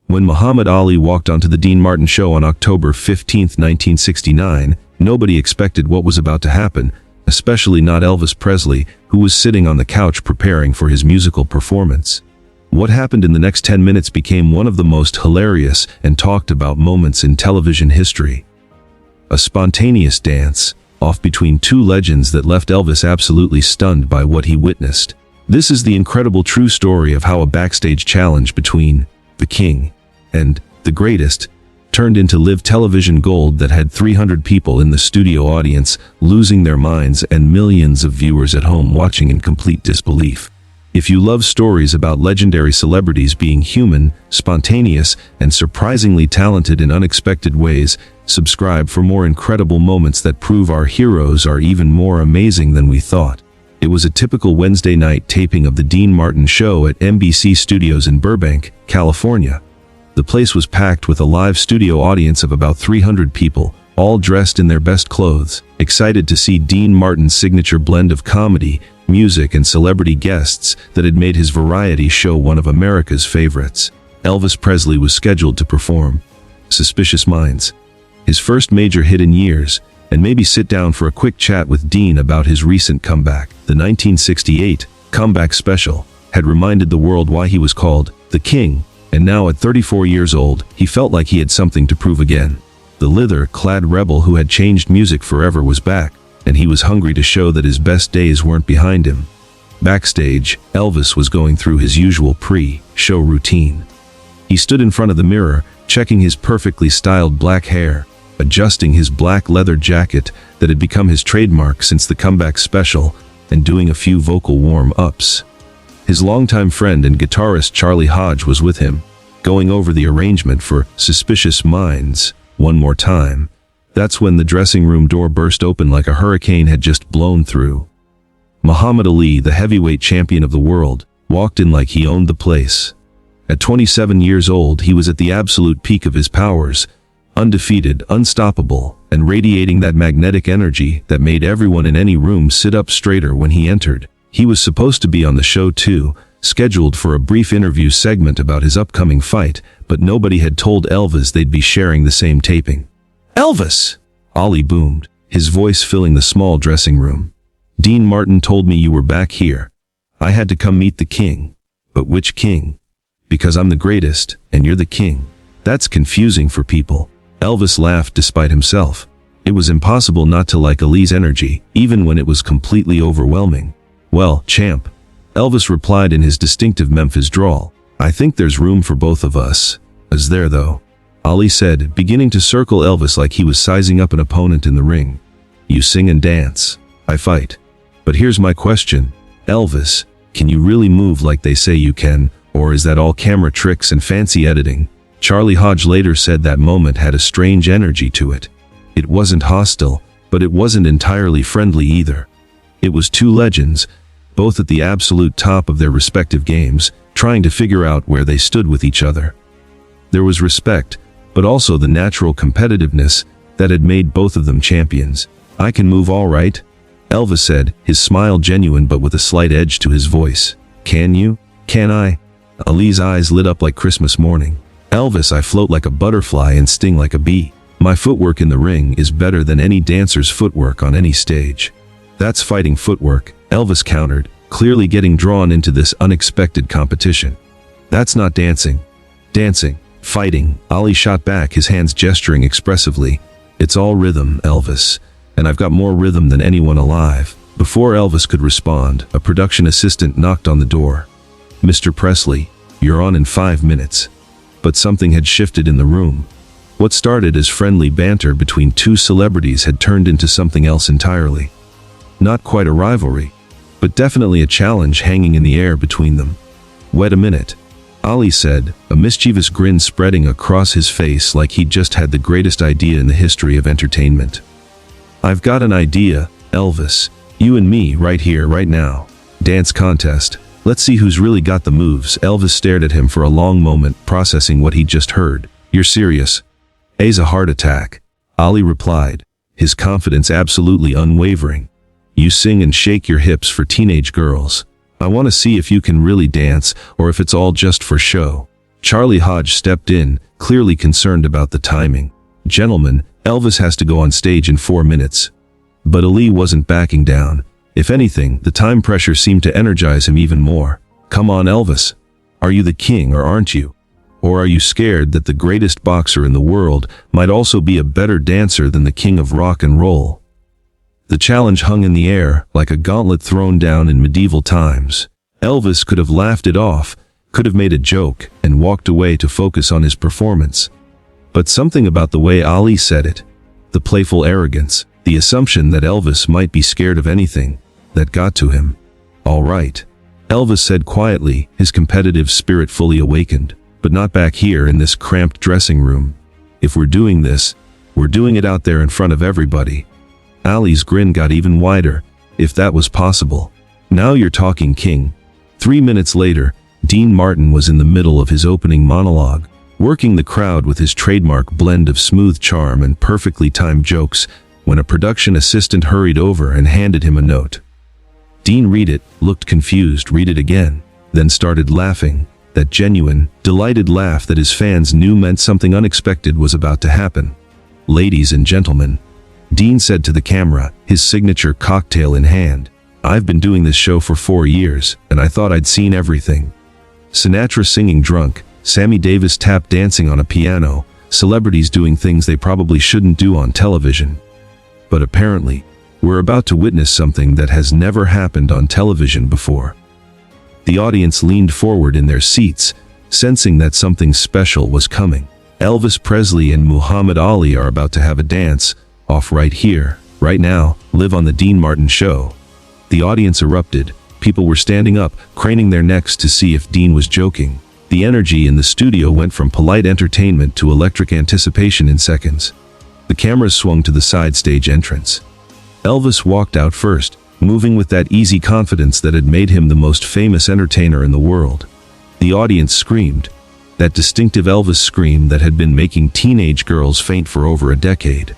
When Muhammad Ali walked onto the Dean Martin show on October 15, 1969, nobody expected what was about to happen, especially not Elvis Presley, who was sitting on the couch preparing for his musical performance. What happened in the next 10 minutes became one of the most hilarious and talked about moments in television history. A spontaneous dance off between two legends that left Elvis absolutely stunned by what he witnessed. This is the incredible true story of how a backstage challenge between the king and the greatest turned into live television gold that had 300 people in the studio audience losing their minds and millions of viewers at home watching in complete disbelief. If you love stories about legendary celebrities being human, spontaneous, and surprisingly talented in unexpected ways, subscribe for more incredible moments that prove our heroes are even more amazing than we thought. It was a typical Wednesday night taping of the Dean Martin Show at NBC Studios in Burbank, California. The place was packed with a live studio audience of about 300 people, all dressed in their best clothes, excited to see Dean Martin's signature blend of comedy, music, and celebrity guests that had made his variety show one of America's favorites. Elvis Presley was scheduled to perform Suspicious Minds, his first major hit in years, and maybe sit down for a quick chat with Dean about his recent comeback. The 1968 comeback special had reminded the world why he was called the King, and now at 34 years old, he felt like he had something to prove again. The leather-clad rebel who had changed music forever was back, and he was hungry to show that his best days weren't behind him. Backstage, Elvis was going through his usual pre-show routine. He stood in front of the mirror, checking his perfectly styled black hair, adjusting his black leather jacket that had become his trademark since the comeback special, and doing a few vocal warm-ups. His longtime friend and guitarist Charlie Hodge was with him, going over the arrangement for Suspicious Minds one more time. That's when the dressing room door burst open like a hurricane had just blown through. Muhammad Ali, the heavyweight champion of the world, walked in like he owned the place. At 27 years old, he was at the absolute peak of his powers, undefeated, unstoppable, and radiating that magnetic energy that made everyone in any room sit up straighter when he entered. He was supposed to be on the show too, scheduled for a brief interview segment about his upcoming fight, but nobody had told Elvis they'd be sharing the same taping. "Elvis!" Ali boomed, his voice filling the small dressing room. "Dean Martin told me you were back here. I had to come meet the king." "But which king?" "Because I'm the greatest, and you're the king." "That's confusing for people." Elvis laughed despite himself. It was impossible not to like Ali's energy, even when it was completely overwhelming. "Well, champ," Elvis replied in his distinctive Memphis drawl, "I think there's room for both of us." "Is there though?" Ali said, beginning to circle Elvis like he was sizing up an opponent in the ring. "You sing and dance. I fight. But here's my question. Elvis, can you really move like they say you can, or is that all camera tricks and fancy editing?" Charlie Hodge later said that moment had a strange energy to it. It wasn't hostile, but it wasn't entirely friendly either. It was two legends, both at the absolute top of their respective games, trying to figure out where they stood with each other. There was respect, but also the natural competitiveness that had made both of them champions. "I can move all right," Elvis said, his smile genuine but with a slight edge to his voice. "Can you?" "Can I?" Ali's eyes lit up like Christmas morning. "Elvis, I float like a butterfly and sting like a bee. My footwork in the ring is better than any dancer's footwork on any stage." "That's fighting footwork," Elvis countered, clearly getting drawn into this unexpected competition. "That's not dancing." "Dancing. Fighting," Ali shot back, his hands gesturing expressively. "It's all rhythm, Elvis, and I've got more rhythm than anyone alive." Before Elvis could respond, a production assistant knocked on the door. "Mr. Presley, you're on in 5 minutes." But something had shifted in the room. What started as friendly banter between two celebrities had turned into something else entirely. Not quite a rivalry, but definitely a challenge hanging in the air between them. "Wait a minute," Ali said, a mischievous grin spreading across his face like he'd just had the greatest idea in the history of entertainment. "I've got an idea, Elvis. You and me, right here, right now. Dance contest. Let's see who's really got the moves." Elvis stared at him for a long moment, processing what he'd just heard. "You're serious?" "A's a heart attack," Ali replied, his confidence absolutely unwavering. "You sing and shake your hips for teenage girls. I want to see if you can really dance, or if it's all just for show." Charlie Hodge stepped in, clearly concerned about the timing. "Gentlemen, Elvis has to go on stage in 4 minutes." But Ali wasn't backing down. If anything, the time pressure seemed to energize him even more. "Come on, Elvis. Are you the king or aren't you? Or are you scared that the greatest boxer in the world might also be a better dancer than the king of rock and roll?" The challenge hung in the air, like a gauntlet thrown down in medieval times. Elvis could have laughed it off, could have made a joke, and walked away to focus on his performance. But something about the way Ali said it, the playful arrogance, the assumption that Elvis might be scared of anything, that got to him. "All right," Elvis said quietly, his competitive spirit fully awakened. "But not back here in this cramped dressing room. If we're doing this, we're doing it out there in front of everybody." Ali's grin got even wider, if that was possible. "Now you're talking, King." 3 minutes later, Dean Martin was in the middle of his opening monologue, working the crowd with his trademark blend of smooth charm and perfectly timed jokes, when a production assistant hurried over and handed him a note. Dean read it, looked confused, read it again, then started laughing, that genuine, delighted laugh that his fans knew meant something unexpected was about to happen. "Ladies and gentlemen," Dean said to the camera, his signature cocktail in hand, "I've been doing this show for 4 years, and I thought I'd seen everything. Sinatra singing drunk, Sammy Davis tap dancing on a piano, celebrities doing things they probably shouldn't do on television. But apparently, we're about to witness something that has never happened on television before." The audience leaned forward in their seats, sensing that something special was coming. Elvis Presley and Muhammad Ali are about to have a dance, off right here, right now, live on the Dean Martin Show. The audience erupted. People were standing up, craning their necks to see if Dean was joking. The energy in the studio went from polite entertainment to electric anticipation in seconds. The cameras swung to the side stage entrance. Elvis walked out first, moving with that easy confidence that had made him the most famous entertainer in the world. The audience screamed, that distinctive Elvis scream that had been making teenage girls faint for over a decade.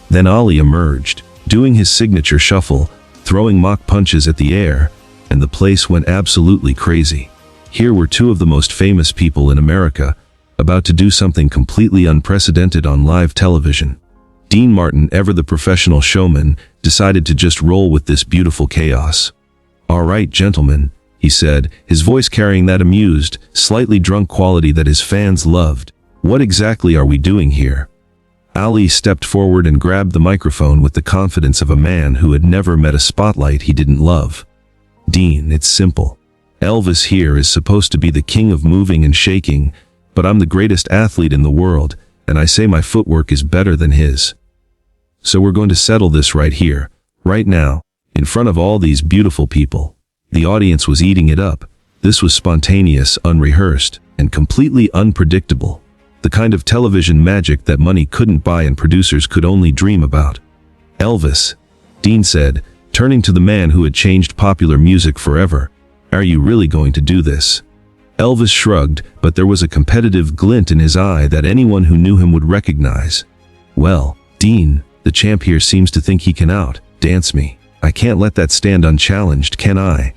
Then Ali emerged, doing his signature shuffle, throwing mock punches at the air, and the place went absolutely crazy. Here were two of the most famous people in America, about to do something completely unprecedented on live television. Dean Martin, ever the professional showman, decided to just roll with this beautiful chaos. "All right, gentlemen," he said, his voice carrying that amused, slightly drunk quality that his fans loved. "What exactly are we doing here?" Ali stepped forward and grabbed the microphone with the confidence of a man who had never met a spotlight he didn't love. "Dean, it's simple. Elvis here is supposed to be the king of moving and shaking, but I'm the greatest athlete in the world, and I say my footwork is better than his. So we're going to settle this right here, right now, in front of all these beautiful people." The audience was eating it up. This was spontaneous, unrehearsed, and completely unpredictable. The kind of television magic that money couldn't buy and producers could only dream about. "Elvis," Dean said, turning to the man who had changed popular music forever, "are you really going to do this?" Elvis shrugged, but there was a competitive glint in his eye that anyone who knew him would recognize. "Well, Dean, the champ here seems to think he can out-dance me. I can't let that stand unchallenged, can I?"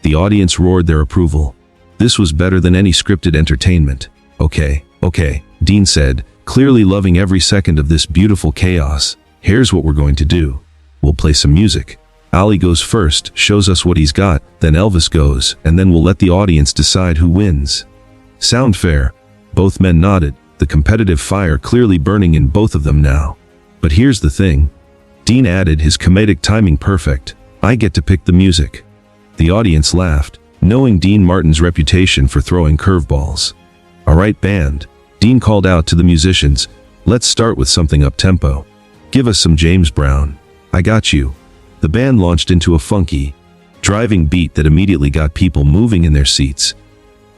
The audience roared their approval. This was better than any scripted entertainment. Okay, Dean said, clearly loving every second of this beautiful chaos. "Here's what we're going to do. We'll play some music. Ali goes first, shows us what he's got, then Elvis goes, and then we'll let the audience decide who wins. Sound fair?" Both men nodded, the competitive fire clearly burning in both of them now. "But here's the thing," Dean added, his comedic timing perfect, "I get to pick the music." The audience laughed, knowing Dean Martin's reputation for throwing curveballs. "All right, band," Dean called out to the musicians, "let's start with something up-tempo. Give us some James Brown. I got you." The band launched into a funky, driving beat that immediately got people moving in their seats.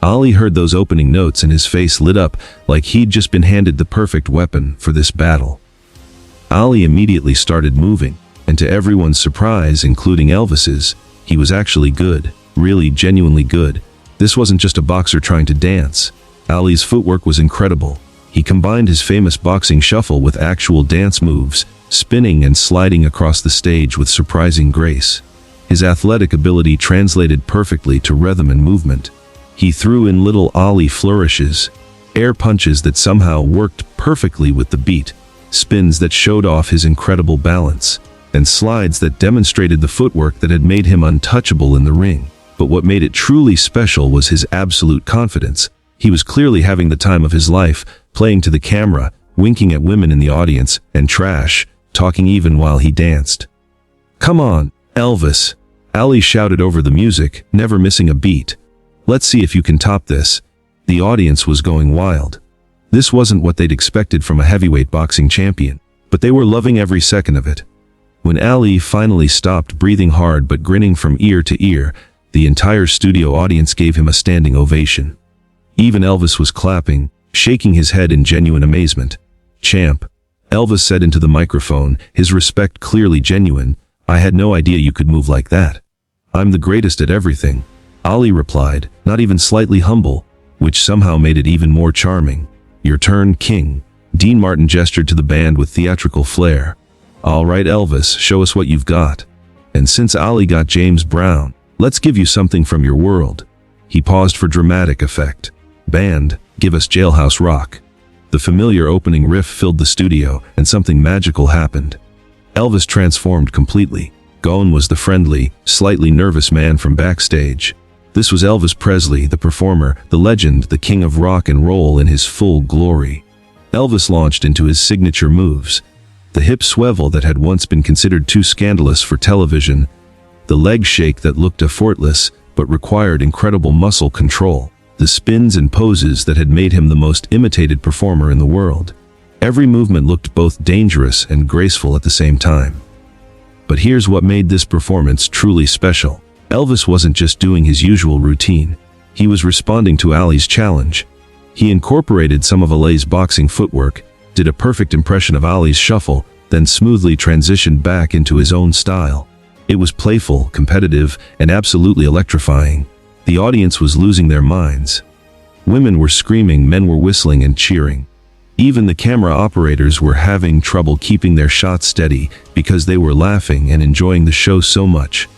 Ali heard those opening notes and his face lit up like he'd just been handed the perfect weapon for this battle. Ali immediately started moving, and to everyone's surprise, including Elvis's, he was actually good, really genuinely good. This wasn't just a boxer trying to dance. Ali's footwork was incredible. He combined his famous boxing shuffle with actual dance moves, spinning and sliding across the stage with surprising grace. His athletic ability translated perfectly to rhythm and movement. He threw in little Ali flourishes, air punches that somehow worked perfectly with the beat, spins that showed off his incredible balance, and slides that demonstrated the footwork that had made him untouchable in the ring. But what made it truly special was his absolute confidence. He was clearly having the time of his life, playing to the camera, winking at women in the audience, and talking even while he danced. "Come on, Elvis," Ali shouted over the music, never missing a beat. "Let's see if you can top this." The audience was going wild. This wasn't what they'd expected from a heavyweight boxing champion, but they were loving every second of it. When Ali finally stopped breathing hard but grinning from ear to ear, the entire studio audience gave him a standing ovation. Even Elvis was clapping, shaking his head in genuine amazement. "Champ," Elvis said into the microphone, his respect clearly genuine, "I had no idea you could move like that." "I'm the greatest at everything," Ali replied, not even slightly humble, which somehow made it even more charming. "Your turn, King." Dean Martin gestured to the band with theatrical flair. "All right, Elvis, show us what you've got. And since Ali got James Brown, let's give you something from your world." He paused for dramatic effect. "Band, give us Jailhouse Rock." The familiar opening riff filled the studio, and something magical happened. Elvis transformed completely. Gone was the friendly, slightly nervous man from Backstage. This was Elvis Presley, the performer, the legend, the king of rock and roll in his full glory. Elvis launched into his signature moves. The hip swivel that had once been considered too scandalous for television, the leg shake that looked effortless but required incredible muscle control, the spins and poses that had made him the most imitated performer in the world. Every movement looked both dangerous and graceful at the same time. But here's what made this performance truly special. Elvis wasn't just doing his usual routine. He was responding to Ali's challenge. He incorporated some of Ali's boxing footwork, did a perfect impression of Ali's shuffle, then smoothly transitioned back into his own style. It was playful, competitive, and absolutely electrifying. The audience was losing their minds. Women were screaming, men were whistling and cheering. Even the camera operators were having trouble keeping their shots steady because they were laughing and enjoying the show so much.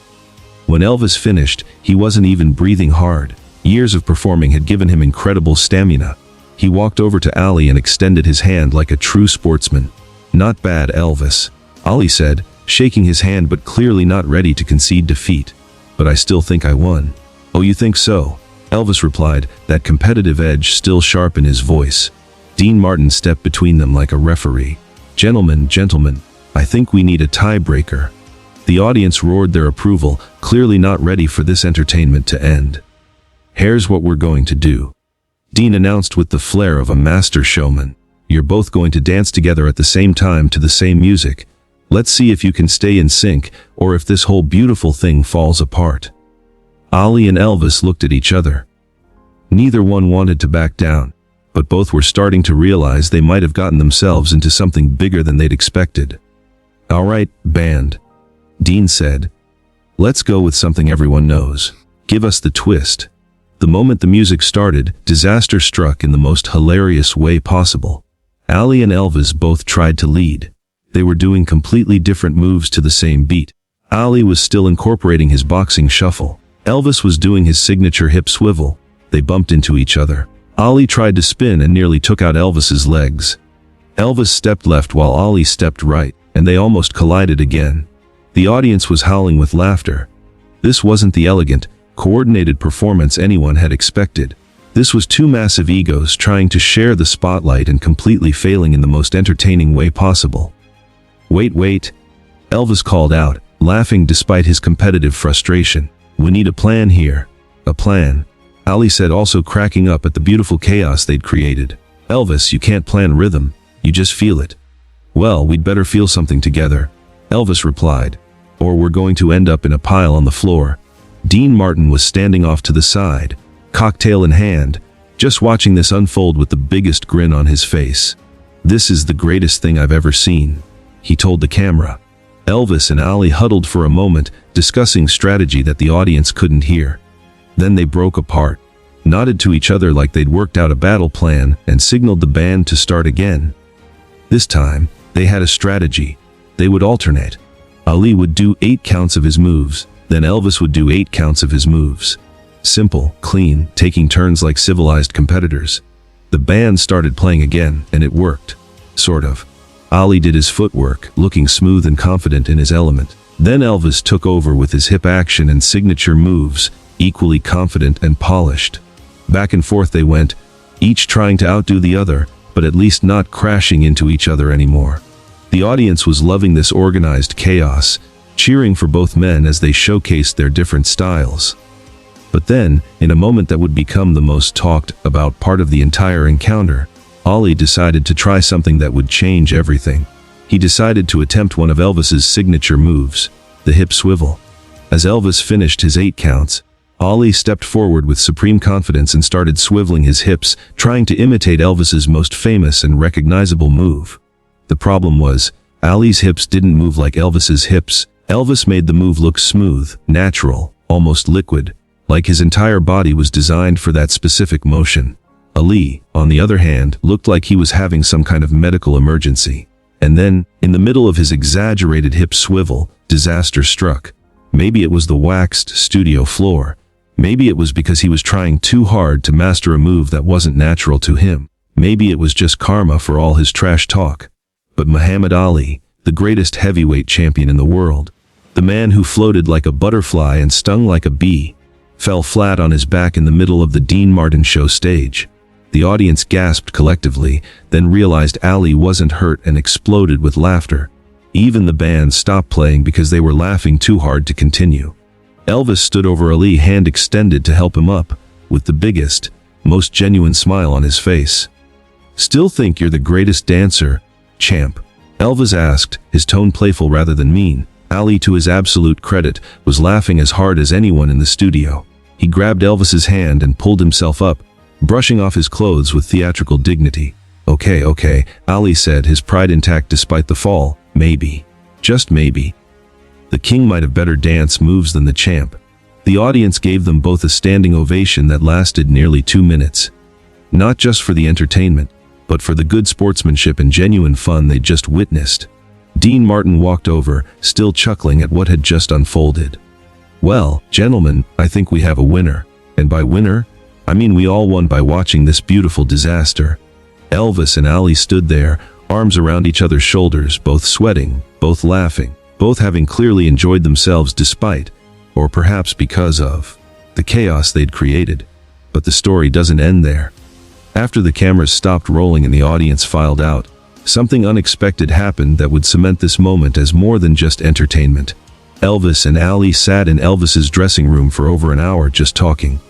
When Elvis finished, he wasn't even breathing hard. Years of performing had given him incredible stamina. He walked over to Ali and extended his hand like a true sportsman. "Not bad, Elvis," Ali said, shaking his hand but clearly not ready to concede defeat. "But I still think I won." "Oh, you think so?" Elvis replied, that competitive edge still sharp in his voice. Dean Martin stepped between them like a referee. Gentlemen, I think we need a tiebreaker." The audience roared their approval, clearly not ready for this entertainment to end. "Here's what we're going to do," Dean announced with the flair of a master showman. "You're both going to dance together at the same time to the same music. Let's see if you can stay in sync, or if this whole beautiful thing falls apart." Ali and Elvis looked at each other. Neither one wanted to back down, but both were starting to realize they might have gotten themselves into something bigger than they'd expected. "All right, band," Dean said. "Let's go with something everyone knows. Give us the twist." The moment the music started, disaster struck in the most hilarious way possible. Ali and Elvis both tried to lead. They were doing completely different moves to the same beat. Ali was still incorporating his boxing shuffle. Elvis was doing his signature hip swivel. They bumped into each other. Ali tried to spin and nearly took out Elvis's legs. Elvis stepped left while Ali stepped right, and they almost collided again. The audience was howling with laughter. This wasn't the elegant, coordinated performance anyone had expected. This was two massive egos trying to share the spotlight and completely failing in the most entertaining way possible. Wait, Elvis called out, laughing despite his competitive frustration. "We need a plan here." "A plan," Ali said, also cracking up at the beautiful chaos they'd created. "Elvis, you can't plan rhythm, you just feel it." "Well, we'd better feel something together," Elvis replied, "or we're going to end up in a pile on the floor." Dean Martin was standing off to the side, cocktail in hand, just watching this unfold with the biggest grin on his face. "This is the greatest thing I've ever seen," he told the camera. Elvis and Ali huddled for a moment, discussing strategy that the audience couldn't hear. Then they broke apart, nodded to each other like they'd worked out a battle plan, and signaled the band to start again. This time, they had a strategy. They would alternate. Ali would do 8 counts of his moves, then Elvis would do 8 counts of his moves. Simple, clean, taking turns like civilized competitors. The band started playing again, and it worked. Sort of. Ali did his footwork, looking smooth and confident in his element. Then Elvis took over with his hip action and signature moves, equally confident and polished. Back and forth they went, each trying to outdo the other, but at least not crashing into each other anymore. The audience was loving this organized chaos, cheering for both men as they showcased their different styles. But then, in a moment that would become the most talked about part of the entire encounter, Ali decided to try something that would change everything. He decided to attempt one of Elvis's signature moves, the hip swivel. As Elvis finished his 8 counts, Ali stepped forward with supreme confidence and started swiveling his hips, trying to imitate Elvis's most famous and recognizable move. The problem was, Ali's hips didn't move like Elvis's hips. Elvis made the move look smooth, natural, almost liquid, like his entire body was designed for that specific motion. Ali, on the other hand, looked like he was having some kind of medical emergency. And then, in the middle of his exaggerated hip swivel, disaster struck. Maybe it was the waxed studio floor. Maybe it was because he was trying too hard to master a move that wasn't natural to him. Maybe it was just karma for all his trash talk. But Muhammad Ali, the greatest heavyweight champion in the world, the man who floated like a butterfly and stung like a bee, fell flat on his back in the middle of the Dean Martin show stage. The audience gasped collectively, then realized Ali wasn't hurt and exploded with laughter. Even the band stopped playing because they were laughing too hard to continue. Elvis stood over Ali, hand extended to help him up, with the biggest, most genuine smile on his face. "Still think you're the greatest dancer, champ?" Elvis asked, his tone playful rather than mean. Ali, to his absolute credit, was laughing as hard as anyone in the studio. He grabbed Elvis's hand and pulled himself up, brushing off his clothes with theatrical dignity. Okay, Ali said, his pride intact despite the fall. Maybe. Just maybe. The king might have better dance moves than the champ. The audience gave them both a standing ovation that lasted nearly 2 minutes. Not just for the entertainment, but for the good sportsmanship and genuine fun they just witnessed. Dean Martin walked over, still chuckling at what had just unfolded. "Well, gentlemen, I think we have a winner. And by winner, I mean we all won by watching this beautiful disaster." Elvis and Ali stood there, arms around each other's shoulders, both sweating, both laughing, both having clearly enjoyed themselves despite, or perhaps because of, the chaos they'd created. But the story doesn't end there. After the cameras stopped rolling and the audience filed out, something unexpected happened that would cement this moment as more than just entertainment. Elvis and Ali sat in Elvis's dressing room for over an hour just talking.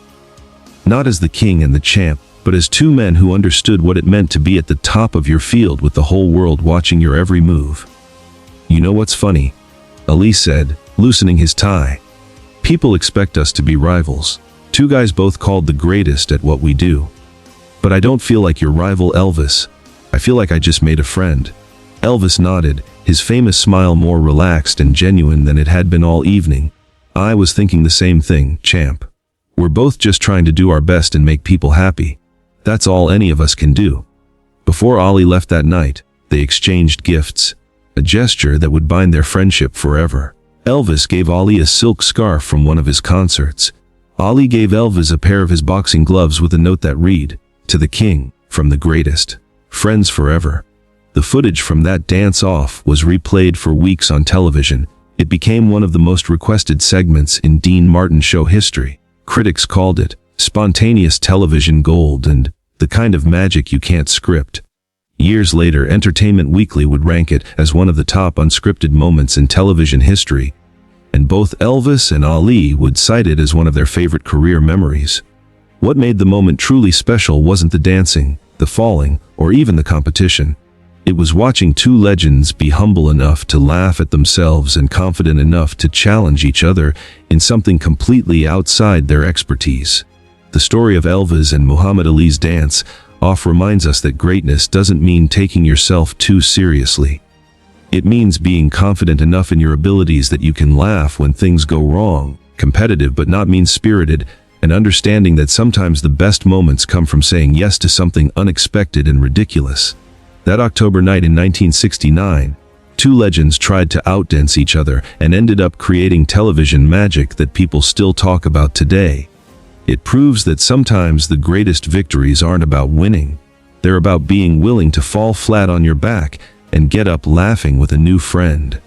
Not as the king and the champ, but as two men who understood what it meant to be at the top of your field with the whole world watching your every move. "You know what's funny?" Ali said, loosening his tie. "People expect us to be rivals. Two guys both called the greatest at what we do. But I don't feel like your rival, Elvis. I feel like I just made a friend." Elvis nodded, his famous smile more relaxed and genuine than it had been all evening. "I was thinking the same thing, champ. We're both just trying to do our best and make people happy. That's all any of us can do." Before Ali left that night, they exchanged gifts, a gesture that would bind their friendship forever. Elvis gave Ali a silk scarf from one of his concerts. Ali gave Elvis a pair of his boxing gloves with a note that read, "To the king, from the greatest. Friends forever." The footage from that dance-off was replayed for weeks on television. It became one of the most requested segments in Dean Martin show history. Critics called it spontaneous television gold and the kind of magic you can't script. Years later, Entertainment Weekly would rank it as one of the top unscripted moments in television history, and both Elvis and Ali would cite it as one of their favorite career memories. What made the moment truly special wasn't the dancing, the falling, or even the competition. It was watching two legends be humble enough to laugh at themselves and confident enough to challenge each other in something completely outside their expertise. The story of Elvis and Muhammad Ali's dance-off reminds us that greatness doesn't mean taking yourself too seriously. It means being confident enough in your abilities that you can laugh when things go wrong, competitive but not mean-spirited, and understanding that sometimes the best moments come from saying yes to something unexpected and ridiculous. That October night in 1969, two legends tried to outdance each other and ended up creating television magic that people still talk about today. It proves that sometimes the greatest victories aren't about winning. They're about being willing to fall flat on your back and get up laughing with a new friend.